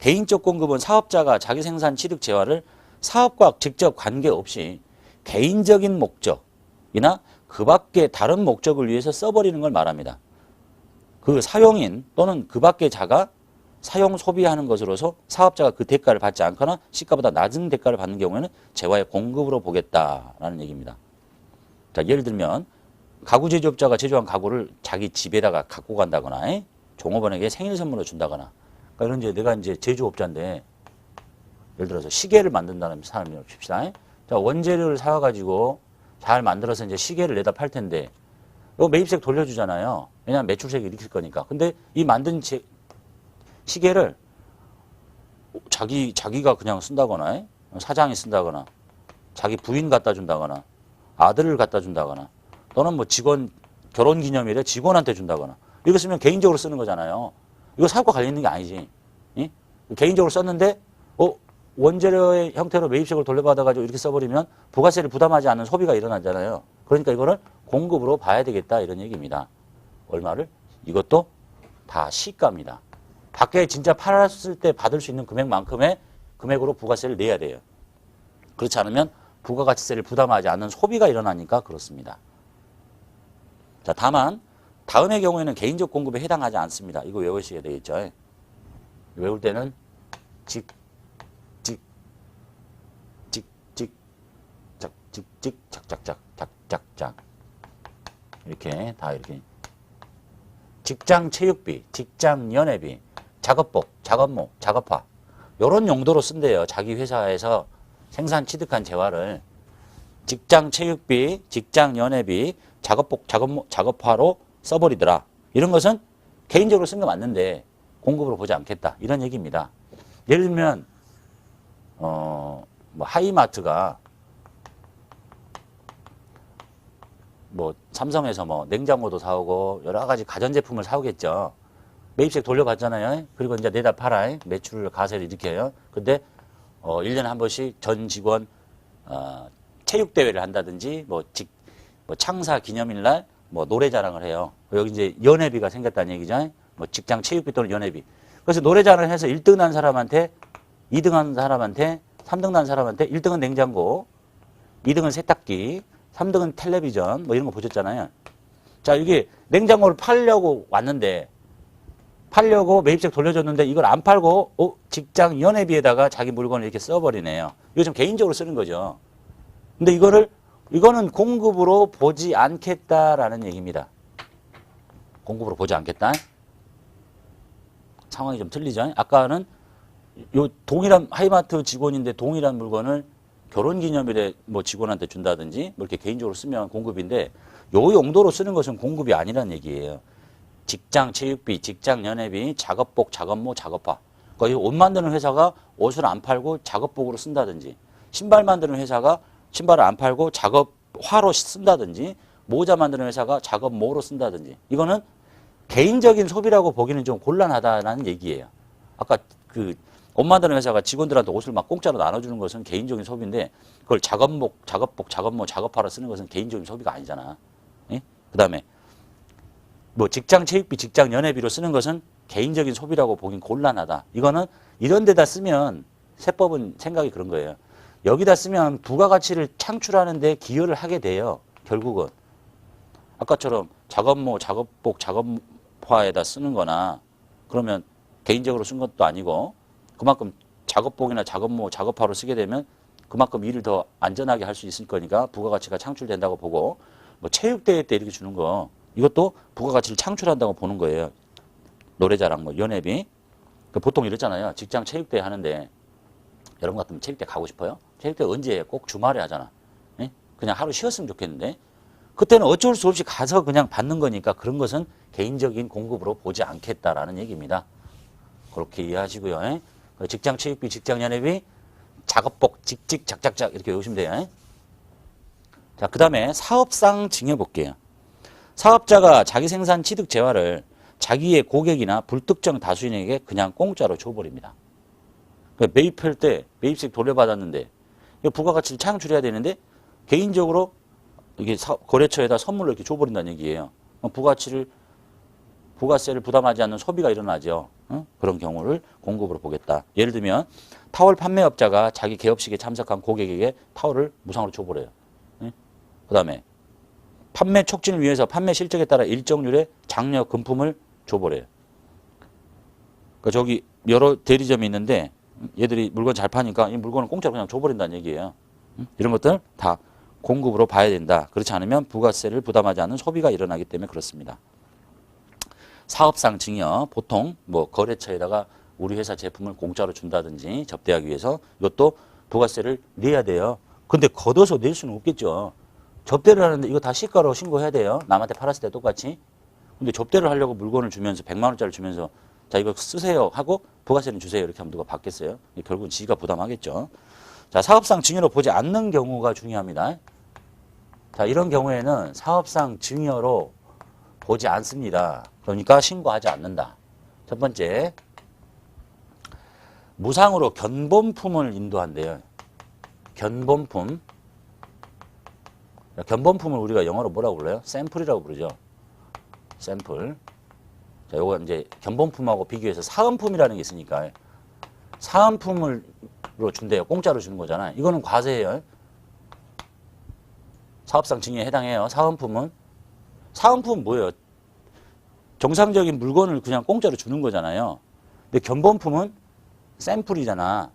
개인적 공급은 사업자가 자기 생산 취득 재화를 사업과 직접 관계없이 개인적인 목적이나 그 밖의 다른 목적을 위해서 써버리는 걸 말합니다. 그 사용인 또는 그 밖의 자가 사용 소비하는 것으로서 사업자가 그 대가를 받지 않거나 시가보다 낮은 대가를 받는 경우에는 재화의 공급으로 보겠다라는 얘기입니다. 자, 예를 들면 가구 제조업자가 제조한 가구를 자기 집에다가 갖고 간다거나 종업원에게 생일 선물로 준다거나, 그러니까 이제 내가 이제 제조업자인데 예를 들어서 시계를 만든다는 사람이라고 칩시다. 자, 원재료를 사와가지고 잘 만들어서 이제 시계를 내다 팔 텐데 이거 매입세 돌려주잖아요. 왜냐하면 매출세가 일으킬 거니까. 근데 이 만든 시계를 자기가 그냥 쓴다거나 사장이 쓴다거나 자기 부인 갖다 준다거나 아들을 갖다 준다거나 또는 뭐 직원 결혼기념일에 직원한테 준다거나 이거 쓰면 개인적으로 쓰는 거잖아요. 이거 사업과 관련 있는 게 아니지. 응? 개인적으로 썼는데 원재료의 형태로 매입세를 돌려받아가지고 이렇게 써버리면 부가세를 부담하지 않는 소비가 일어나잖아요. 그러니까 이거를 공급으로 봐야 되겠다 이런 얘기입니다. 얼마를? 이것도 다 시가입니다. 밖에 진짜 팔았을 때 받을 수 있는 금액만큼의 금액으로 부가세를 내야 돼요. 그렇지 않으면 부가가치세를 부담하지 않는 소비가 일어나니까 그렇습니다. 자, 다만 다음의 경우에는 개인적 공급에 해당하지 않습니다. 이거 외우셔야 되겠죠. 외울 때는 작작작 이렇게 다 이렇게 직장 체육비, 직장 연회비, 작업복, 작업모, 작업화 이런 용도로 쓴대요. 자기 회사에서 생산 취득한 재화를 직장 체육비, 직장 연회비, 작업복, 작업모, 작업화로 써버리더라. 이런 것은 개인적으로 쓴 거 맞는데 공급으로 보지 않겠다. 이런 얘기입니다. 예를 들면 뭐 하이마트가 뭐 삼성에서 뭐 냉장고도 사오고 여러 가지 가전제품을 사오겠죠. 매입세 돌려받잖아요. 그리고 이제 내다 팔아 매출 가세를 일으켜요. 근데 1년에 한 번씩 전 직원 체육대회를 한다든지 뭐 창사 기념일날 뭐 노래자랑을 해요. 여기 이제 연회비가 생겼다는 얘기죠. 뭐 직장 체육비 또는 연회비. 그래서 노래자랑을 해서 1등 난 사람한테 2등 한 사람한테 3등 난 사람한테 1등은 냉장고, 2등은 세탁기, 3등은 텔레비전 뭐 이런 거 보셨잖아요. 자, 이게 냉장고를 팔려고 왔는데 팔려고 매입세 돌려줬는데 이걸 안 팔고 직장 연회비에다가 자기 물건을 이렇게 써버리네요. 이거 좀 개인적으로 쓰는 거죠. 근데 이거는 공급으로 보지 않겠다라는 얘기입니다. 공급으로 보지 않겠다. 상황이 좀 틀리죠. 아까는 요 동일한 하이마트 직원인데 동일한 물건을 결혼기념일에 뭐 직원한테 준다든지 뭐 이렇게 개인적으로 쓰면 공급인데 요 용도로 쓰는 것은 공급이 아니라는 얘기예요. 직장 체육비, 직장 연회비, 작업복, 작업모, 작업화. 그러니까 옷 만드는 회사가 옷을 안 팔고 작업복으로 쓴다든지 신발 만드는 회사가 신발을 안 팔고 작업화로 쓴다든지 모자 만드는 회사가 작업모로 쓴다든지 이거는 개인적인 소비라고 보기는 좀 곤란하다는 얘기예요. 아까 그 옷 만드는 회사가 직원들한테 옷을 막 공짜로 나눠주는 것은 개인적인 소비인데 그걸 작업복, 작업모, 작업화로 쓰는 것은 개인적인 소비가 아니잖아. 예? 그 다음에 뭐 직장 체육비, 직장 연회비로 쓰는 것은 개인적인 소비라고 보긴 곤란하다. 이거는 이런 데다 쓰면 세법은 생각이 그런 거예요. 여기다 쓰면 부가가치를 창출하는 데 기여를 하게 돼요. 결국은. 아까처럼 작업모, 작업복, 작업화에다 쓰는 거나 그러면 개인적으로 쓴 것도 아니고 그만큼 작업복이나 작업모, 작업화로 쓰게 되면 그만큼 일을 더 안전하게 할 수 있을 거니까 부가가치가 창출된다고 보고 뭐 체육대회 때 이렇게 주는 거 이것도 부가가치를 창출한다고 보는 거예요. 노래자랑 뭐 연회비. 보통 이랬잖아요. 직장 체육대회 하는데 여러분 같으면 체육대회 가고 싶어요? 체육대회 언제 해요? 꼭 주말에 하잖아. 예? 그냥 하루 쉬었으면 좋겠는데 그때는 어쩔 수 없이 가서 그냥 받는 거니까 그런 것은 개인적인 공급으로 보지 않겠다라는 얘기입니다. 그렇게 이해하시고요. 예? 직장 체육비, 직장 연회비, 작업복, 작작작 이렇게 외우시면 돼요. 예? 자, 그 다음에 사업상 징해 볼게요. 사업자가 자기 생산 취득 재화를 자기의 고객이나 불특정 다수인에게 그냥 공짜로 줘버립니다. 매입할 때 매입세 돌려받았는데 부가가치를 창출해야 되는데 개인적으로 이게 거래처에다 선물로 이렇게 줘버린다는 얘기예요. 부가가치를 부가세를 부담하지 않는 소비가 일어나죠. 그런 경우를 공급으로 보겠다. 예를 들면 타월 판매업자가 자기 개업식에 참석한 고객에게 타월을 무상으로 줘버려요. 그 다음에 판매 촉진을 위해서 판매 실적에 따라 일정률의 장려 금품을 줘버려요. 그러니까 저기 여러 대리점이 있는데 얘들이 물건 잘 파니까 이 물건을 공짜로 그냥 줘버린다는 얘기예요. 이런 것들 다 공급으로 봐야 된다. 그렇지 않으면 부가세를 부담하지 않는 소비가 일어나기 때문에 그렇습니다. 사업상 증여, 보통 뭐 거래처에다가 우리 회사 제품을 공짜로 준다든지 접대하기 위해서 이것도 부가세를 내야 돼요. 근데 걷어서 낼 수는 없겠죠. 접대를 하는데 이거 다 시가로 신고해야 돼요. 남한테 팔았을 때 똑같이. 근데 접대를 하려고 물건을 주면서 100만 원짜리 주면서 자 이거 쓰세요 하고 부가세는 주세요 이렇게 하면 누가 받겠어요? 결국은 지가 부담하겠죠. 자, 사업상 증여로 보지 않는 경우가 중요합니다. 자, 이런 경우에는 사업상 증여로 보지 않습니다. 그러니까 신고하지 않는다. 첫 번째, 무상으로 견본품을 인도한대요. 견본품. 견본품을 우리가 영어로 뭐라고 불러요? 샘플이라고 부르죠. 샘플. 자, 요거 이제 견본품하고 비교해서 사은품이라는 게 있으니까 사은품으로 준대요. 공짜로 주는 거잖아. 이거는 과세예요. 사업상 증여에 해당해요. 사은품은. 사은품은 뭐예요? 정상적인 물건을 그냥 공짜로 주는 거잖아요. 근데 견본품은 샘플이잖아.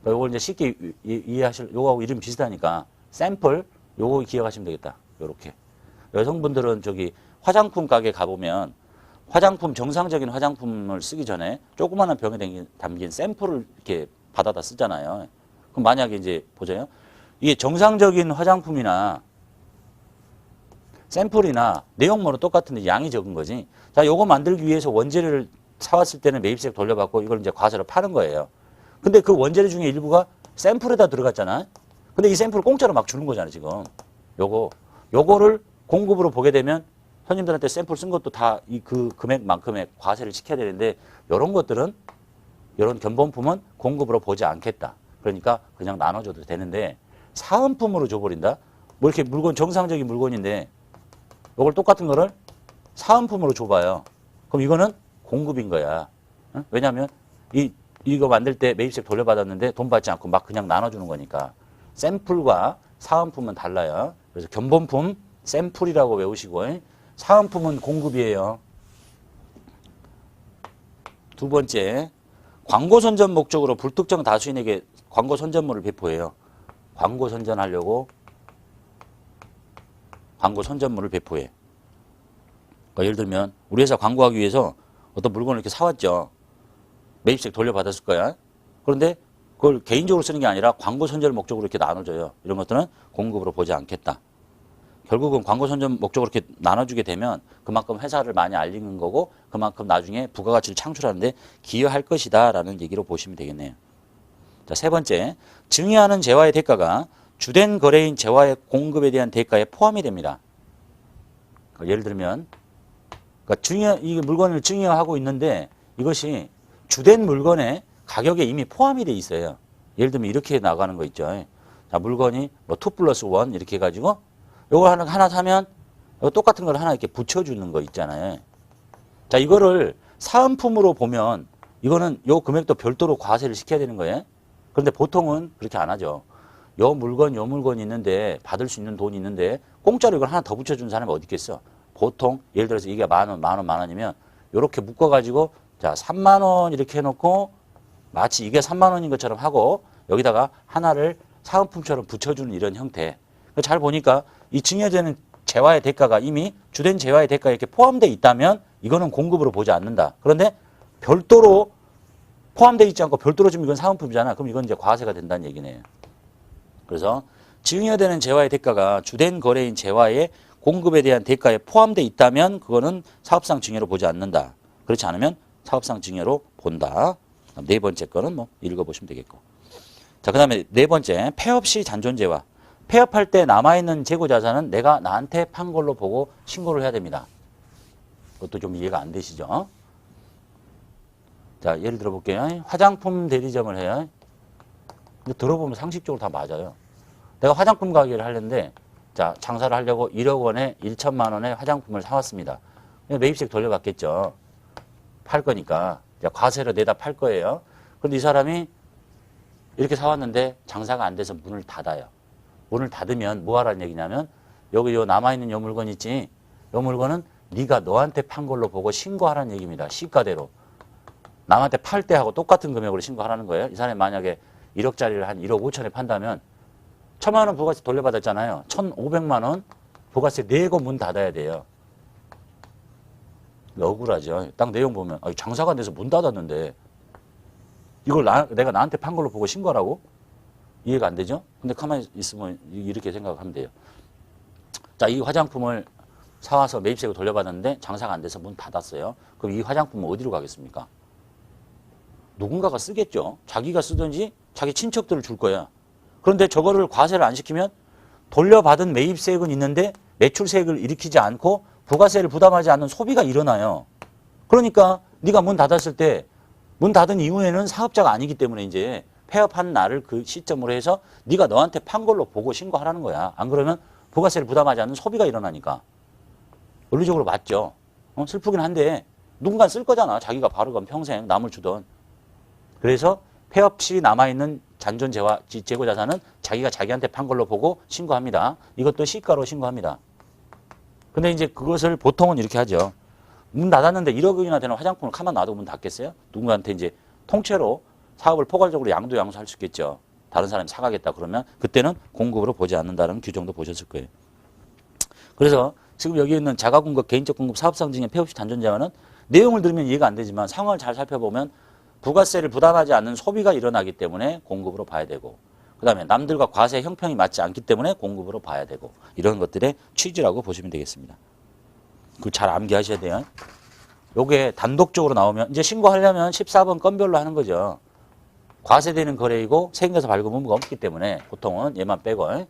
요걸 이제 쉽게 이해하실, 요거하고 이름 비슷하니까 샘플, 요거 기억하시면 되겠다. 요렇게. 여성분들은 저기 화장품 가게 가보면 화장품, 정상적인 화장품을 쓰기 전에 조그마한 병에 담긴 샘플을 이렇게 받아다 쓰잖아요. 그럼 만약에 이제 보세요. 이게 정상적인 화장품이나 샘플이나 내용물은 똑같은데 양이 적은 거지. 자, 요거 만들기 위해서 원재료를 사왔을 때는 매입세 돌려받고 이걸 이제 과세로 파는 거예요. 근데 그 원재료 중에 일부가 샘플에다 들어갔잖아. 근데 이 샘플을 공짜로 막 주는 거잖아, 지금. 요거를 공급으로 보게 되면 손님들한테 샘플 쓴 것도 다 그 금액만큼의 과세를 시켜야 되는데 요런 것들은, 요런 견본품은 공급으로 보지 않겠다. 그러니까 그냥 나눠줘도 되는데 사은품으로 줘버린다? 뭐 이렇게 물건, 정상적인 물건인데 요걸 똑같은 거를 사은품으로 줘봐요. 그럼 이거는 공급인 거야. 응? 왜냐하면 이거 만들 때 매입세 돌려받았는데 돈 받지 않고 막 그냥 나눠주는 거니까. 샘플과 사은품은 달라요. 그래서 견본품, 샘플이라고 외우시고 사은품은 공급이에요. 두 번째, 광고 선전 목적으로 불특정 다수인에게 광고 선전물을 배포해요. 광고 선전하려고 광고 선전물을 배포해. 그러니까 예를 들면 우리 회사 광고하기 위해서 어떤 물건을 이렇게 사왔죠. 매입세 돌려받았을 거야. 그런데 그걸 개인적으로 쓰는 게 아니라 광고 선전 목적으로 이렇게 나눠줘요. 이런 것들은 공급으로 보지 않겠다. 결국은 광고 선전 목적으로 이렇게 나눠주게 되면 그만큼 회사를 많이 알리는 거고 그만큼 나중에 부가가치를 창출하는데 기여할 것이다 라는 얘기로 보시면 되겠네요. 자, 세 번째, 증여하는 재화의 대가가 주된 거래인 재화의 공급에 대한 대가에 포함이 됩니다. 그러니까 예를 들면 그러니까 이 물건을 증여하고 있는데 이것이 주된 물건의 가격에 이미 포함이 돼 있어요. 예를 들면 이렇게 나가는 거 있죠. 자, 물건이 뭐 2+1 이렇게 해가지고 요거 하나 사면 요거 똑같은 걸 하나 이렇게 붙여주는 거 있잖아요. 자, 이거를 사은품으로 보면 이거는 요 금액도 별도로 과세를 시켜야 되는 거예요. 그런데 보통은 그렇게 안 하죠. 요 물건이 있는데 받을 수 있는 돈이 있는데 공짜로 이걸 하나 더 붙여주는 사람이 어디 있겠어. 보통 예를 들어서 이게 만 원이면 요렇게 묶어가지고 자 3만 원 이렇게 해놓고 마치 이게 3만 원인 것처럼 하고 여기다가 하나를 사은품처럼 붙여주는 이런 형태. 잘 보니까 이 증여되는 재화의 대가가 이미 주된 재화의 대가에 이렇게 포함되어 있다면 이거는 공급으로 보지 않는다. 그런데 별도로 포함되어 있지 않고 별도로 주면 이건 사은품이잖아. 그럼 이건 이제 과세가 된다는 얘기네요. 그래서 증여되는 재화의 대가가 주된 거래인 재화의 공급에 대한 대가에 포함되어 있다면 그거는 사업상 증여로 보지 않는다. 그렇지 않으면 사업상 증여로 본다. 네 번째 거는 뭐 읽어보시면 되겠고. 자, 그 다음에 네 번째, 폐업 시 잔존재화. 폐업할 때 남아있는 재고자산은 내가 나한테 판 걸로 보고 신고를 해야 됩니다. 그것도 좀 이해가 안 되시죠? 자, 예를 들어 볼게요. 화장품 대리점을 해요. 근데 들어보면 상식적으로 다 맞아요. 내가 화장품 가게를 하려는데 자, 장사를 하려고 1억 원에 1천만 원의 화장품을 사왔습니다. 매입세액 돌려받겠죠. 팔 거니까. 과세로 내다 팔 거예요. 그런데 이 사람이 이렇게 사왔는데 장사가 안 돼서 문을 닫아요. 문을 닫으면 뭐 하라는 얘기냐면 여기 요 남아있는 요 물건 있지? 요 물건은 네가 너한테 판 걸로 보고 신고하라는 얘기입니다. 시가대로. 남한테 팔 때하고 똑같은 금액으로 신고하라는 거예요. 이 사람이 만약에 1억짜리를 한 1억 5천에 판다면 1,000만 원 부가세 돌려받았잖아요. 1,500만 원 부가세 내고 문 닫아야 돼요. 억울하죠. 딱 내용 보면 장사가 안 돼서 문 닫았는데 이걸 내가 나한테 판 걸로 보고 신고하라고? 이해가 안 되죠? 근데 가만히 있으면 이렇게 생각하면 돼요. 자, 이 화장품을 사와서 매입세액을 돌려받았는데 장사가 안 돼서 문 닫았어요. 그럼 이 화장품은 어디로 가겠습니까? 누군가가 쓰겠죠. 자기가 쓰든지 자기 친척들을 줄 거야. 그런데 저거를 과세를 안 시키면 돌려받은 매입세액은 있는데 매출세액을 일으키지 않고 부가세를 부담하지 않는 소비가 일어나요. 그러니까 네가 문 닫았을 때 문 닫은 이후에는 사업자가 아니기 때문에 이제 폐업한 날을 그 시점으로 해서 네가 너한테 판 걸로 보고 신고하라는 거야. 안 그러면 부가세를 부담하지 않는 소비가 일어나니까. 논리적으로 맞죠. 슬프긴 한데 누군가 쓸 거잖아. 자기가 바르건 평생 남을 주던. 그래서 폐업 시 남아있는 잔존 재고 자산은 자기가 자기한테 판 걸로 보고 신고합니다. 이것도 시가로 신고합니다. 근데 이제 그것을 보통은 이렇게 하죠. 문 닫았는데 1억 원이나 되는 화장품을 가만 놔두고 문 닫겠어요? 누군가한테 이제 통째로 사업을 포괄적으로 양도양수할 수 있겠죠. 다른 사람이 사가겠다 그러면 그때는 공급으로 보지 않는다는 규정도 보셨을 거예요. 그래서 지금 여기 있는 자가공급, 개인적 공급, 사업상증의 폐업 시 잔존 재화는 내용을 들으면 이해가 안 되지만 상황을 잘 살펴보면 부가세를 부담하지 않는 소비가 일어나기 때문에 공급으로 봐야 되고 그 다음에 남들과 과세 형평이 맞지 않기 때문에 공급으로 봐야 되고 이런 것들의 취지라고 보시면 되겠습니다. 그걸 잘 암기하셔야 돼요. 요게 단독적으로 나오면 이제 신고하려면 14번 건별로 하는 거죠. 과세되는 거래이고 세금에서 발급 의무가 없기 때문에 보통은 얘만 빼고